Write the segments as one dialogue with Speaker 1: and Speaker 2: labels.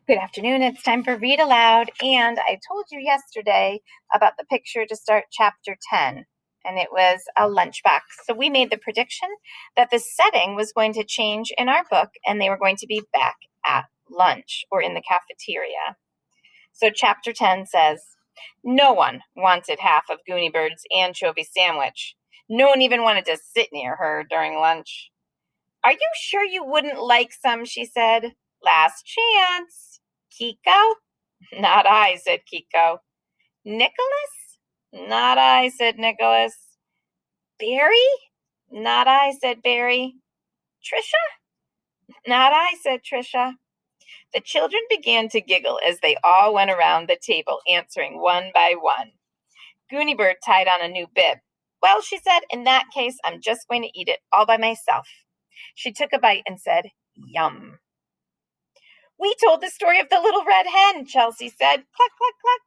Speaker 1: Good afternoon. It's time for Read Aloud. And I told you yesterday about the picture to start chapter 10, and it was a lunchbox. So we made the prediction that the setting was going to change in our book, and they were going to be back at lunch or in the cafeteria. So chapter 10 says, no one wanted half of Gooney Bird's anchovy sandwich. No one even wanted to sit near her during lunch. Are you sure you wouldn't like some? She said. Last chance. Kiko? Not I, said Kiko. Nicholas? Not I, said Nicholas. Barry? Not I, said Barry. Trisha? Not I, said Trisha. The children began to giggle as they all went around the table, answering one by one. Gooney Bird tied on a new bib. Well, she said, in that case, I'm just going to eat it all by myself. She took a bite and said, yum. We told the story of the little red hen, Chelsea said. Cluck, cluck, cluck.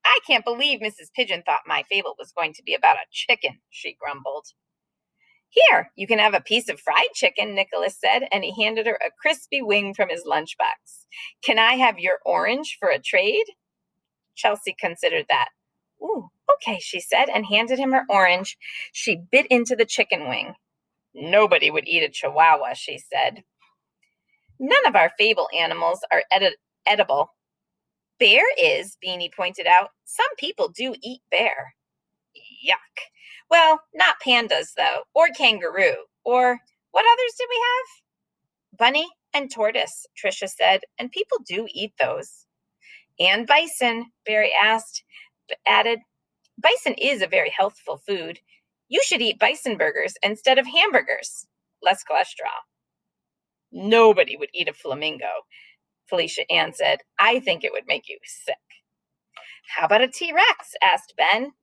Speaker 1: I can't believe Mrs. Pigeon thought my fable was going to be about a chicken, she grumbled. Here, you can have a piece of fried chicken, Nicholas said, and he handed her a crispy wing from his lunchbox. Can I have your orange for a trade? Chelsea considered that. Ooh, okay, she said, and handed him her orange. She bit into the chicken wing. Nobody would eat a chihuahua, she said. None of our fable animals are edible. Bear is, Beanie pointed out. Some people do eat bear. Yuck. Well, not pandas, though, or kangaroo, or what others did we have? Bunny and tortoise, Tricia said, and people do eat those. And bison, Barry added. Bison is a very healthful food. You should eat bison burgers instead of hamburgers. Less cholesterol. Nobody would eat a flamingo, Felicia Ann said. I think it would make you sick. How about a T-Rex? Asked Ben.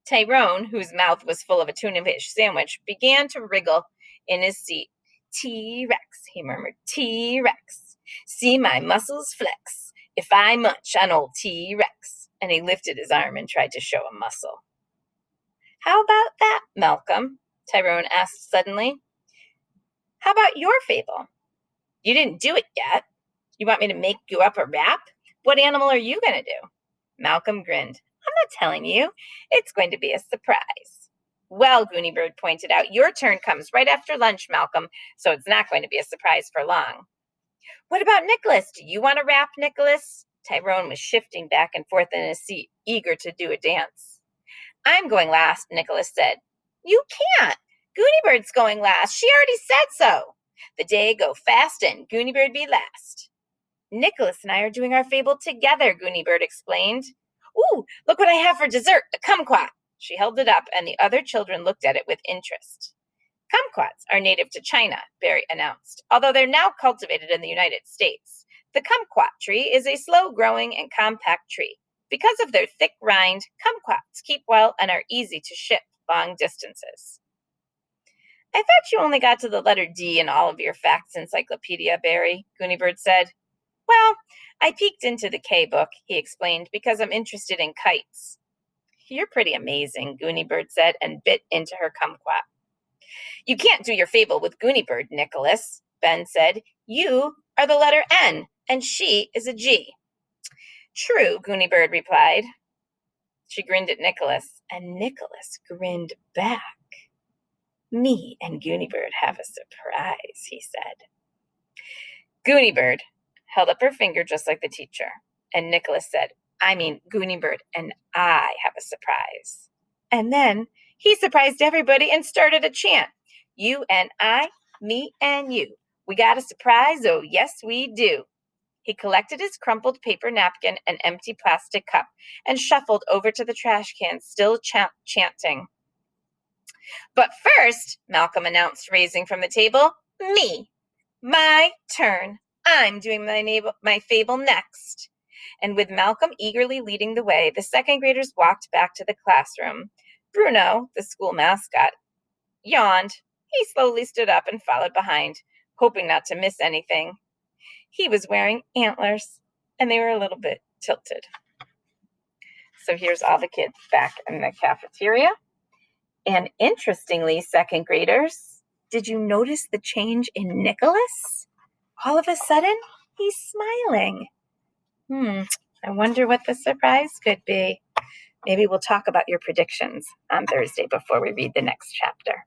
Speaker 1: Tyrone, whose mouth was full of a tuna fish sandwich, began to wriggle in his seat. T-Rex, he murmured. T-Rex. See my muscles flex if I munch on old T-Rex. And he lifted his arm and tried to show a muscle. How about that, Malcolm? Tyrone asked suddenly. How about your fable? You didn't do it yet. You want me to make you up a rap? What animal are you going to do? Malcolm grinned. I'm not telling you. It's going to be a surprise. Well, Gooney Bird pointed out, your turn comes right after lunch, Malcolm, so it's not going to be a surprise for long. What about Nicholas? Do you want to rap, Nicholas? Tyrone was shifting back and forth in his seat, eager to do a dance. I'm going last, Nicholas said. You can't. Gooney Bird's going last. She already said so. The day go fast and Gooney Bird be last. Nicholas and I are doing our fable together, Gooney Bird explained. Ooh, look what I have for dessert, a kumquat. She held it up, and the other children looked at it with interest. Kumquats are native to China, Barry announced, although they're now cultivated in the United States. The kumquat tree is a slow-growing and compact tree. Because of their thick rind, kumquats keep well and are easy to ship long distances. I thought you only got to the letter D in all of your facts encyclopedia, Barry, Gooney Bird said. Well, I peeked into the K book, he explained, because I'm interested in kites. You're pretty amazing, Gooney Bird said, and bit into her kumquat. You can't do your fable with Gooney Bird, Nicholas, Ben said. You are the letter N, and she is a G. True, Gooney Bird replied. She grinned at Nicholas, and Nicholas grinned back. Me and Gooney Bird have a surprise, he said. Gooney Bird held up her finger just like the teacher, and Nicholas said, Gooney Bird and I have a surprise. And then he surprised everybody and started a chant. You and I, me and you. We got a surprise, oh yes we do. He collected his crumpled paper napkin and empty plastic cup and shuffled over to the trash can, still chanting. But first, Malcolm announced, raising from the table, me. My turn. I'm doing my fable next. And with Malcolm eagerly leading the way, the second graders walked back to the classroom. Bruno, the school mascot, yawned. He slowly stood up and followed behind, hoping not to miss anything. He was wearing antlers, and they were a little bit tilted. So here's all the kids back in the cafeteria. And interestingly, second graders, did you notice the change in Nicholas? All of a sudden, He's smiling. I wonder what the surprise could be. Maybe we'll talk about your predictions on Thursday before we read the next chapter.